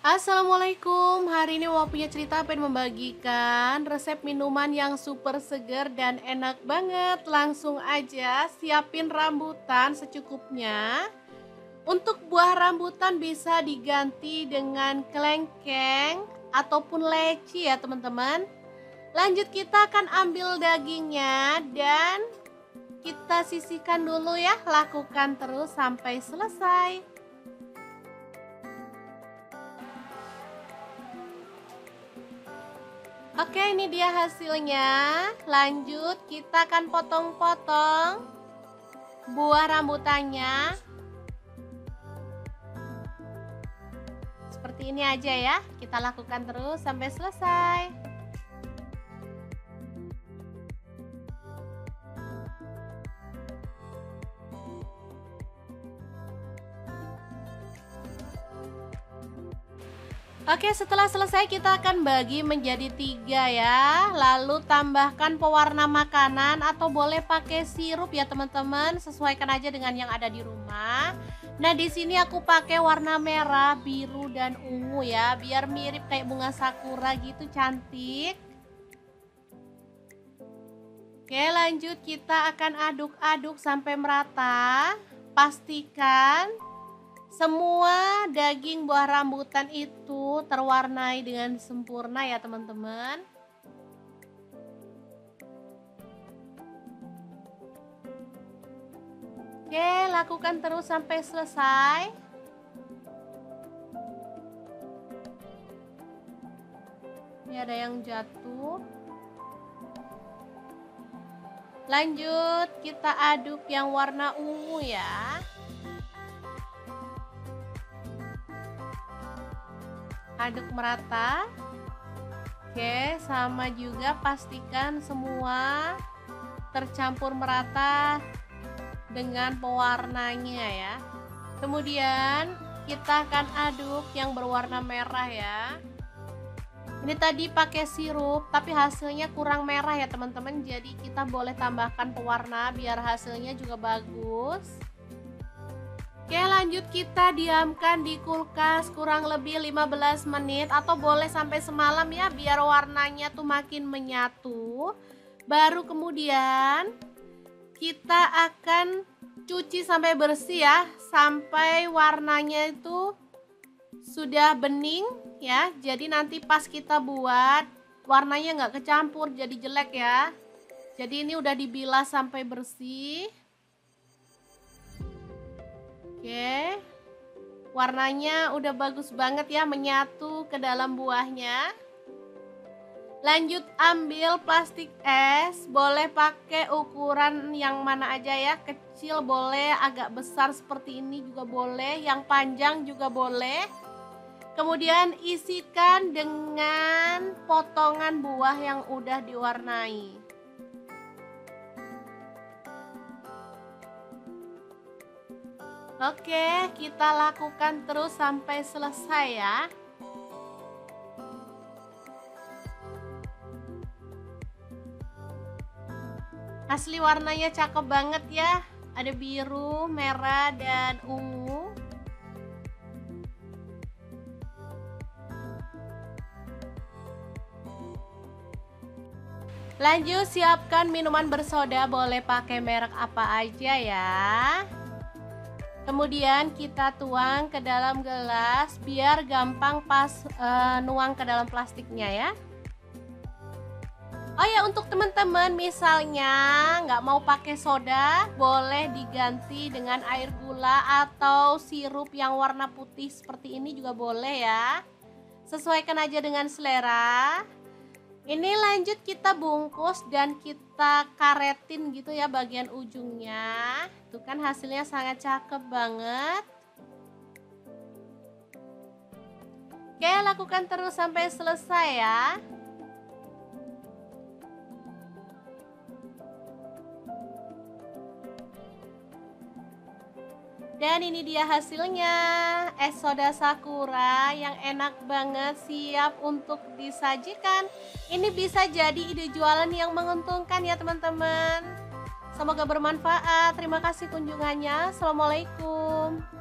Assalamualaikum, hari ini mau punya cerita pengen membagikan resep minuman yang super seger dan enak banget. Langsung aja siapin rambutan secukupnya. Untuk buah rambutan bisa diganti dengan kelengkeng ataupun leci ya teman-teman. Lanjut kita akan ambil dagingnya dan kita sisihkan dulu ya. Lakukan terus sampai selesai. Oke, ini dia hasilnya. Lanjut, kita akan potong-potong buah rambutannya. Seperti ini aja ya. Kita lakukan terus sampai selesai. Oke, setelah selesai kita akan bagi menjadi 3 ya. Lalu tambahkan pewarna makanan atau boleh pakai sirup ya teman-teman. Sesuaikan aja dengan yang ada di rumah. Nah, di sini aku pakai warna merah, biru dan ungu ya, biar mirip kayak bunga sakura gitu, cantik. Oke, lanjut kita akan aduk-aduk sampai merata. Pastikan semua daging buah rambutan itu terwarnai dengan sempurna ya teman-teman. Oke, lakukan terus sampai selesai. Ini ada yang jatuh. Lanjut kita aduk yang warna ungu ya. Aduk merata. Oke, sama juga pastikan semua tercampur merata dengan pewarnanya ya. Kemudian kita akan aduk yang berwarna merah ya. Ini tadi pakai sirup tapi hasilnya kurang merah ya teman-teman. Jadi kita boleh tambahkan pewarna biar hasilnya juga bagus. Oke, lanjut kita diamkan di kulkas kurang lebih 15 menit atau boleh sampai semalam ya, biar warnanya tuh makin menyatu. Baru kemudian kita akan cuci sampai bersih ya, sampai warnanya itu sudah bening ya. Jadi nanti pas kita buat warnanya nggak kecampur jadi jelek ya. Jadi ini udah dibilas sampai bersih. Oke, warnanya udah bagus banget ya, menyatu ke dalam buahnya. Lanjut ambil plastik es, boleh pakai ukuran yang mana aja ya, kecil boleh, agak besar seperti ini juga boleh, yang panjang juga boleh. Kemudian isikan dengan potongan buah yang udah diwarnai. Oke, kita lakukan terus sampai selesai ya. Asli warnanya cakep banget ya. Ada biru, merah, dan ungu. Lanjut siapkan minuman bersoda, boleh pakai merek apa aja ya. Kemudian kita tuang ke dalam gelas biar gampang pas nuang ke dalam plastiknya ya. Oh ya, untuk teman-teman misalnya nggak mau pakai soda, boleh diganti dengan air gula atau sirup yang warna putih seperti ini juga boleh ya. Sesuaikan aja dengan selera. Ini lanjut kita bungkus dan kita karetin gitu ya bagian ujungnya. Tuh kan hasilnya sangat cakep banget. Oke, lakukan terus sampai selesai ya. Dan ini dia hasilnya, es soda sakura yang enak banget, siap untuk disajikan. Ini bisa jadi ide jualan yang menguntungkan ya teman-teman. Semoga bermanfaat. Terima kasih kunjungannya. Assalamualaikum.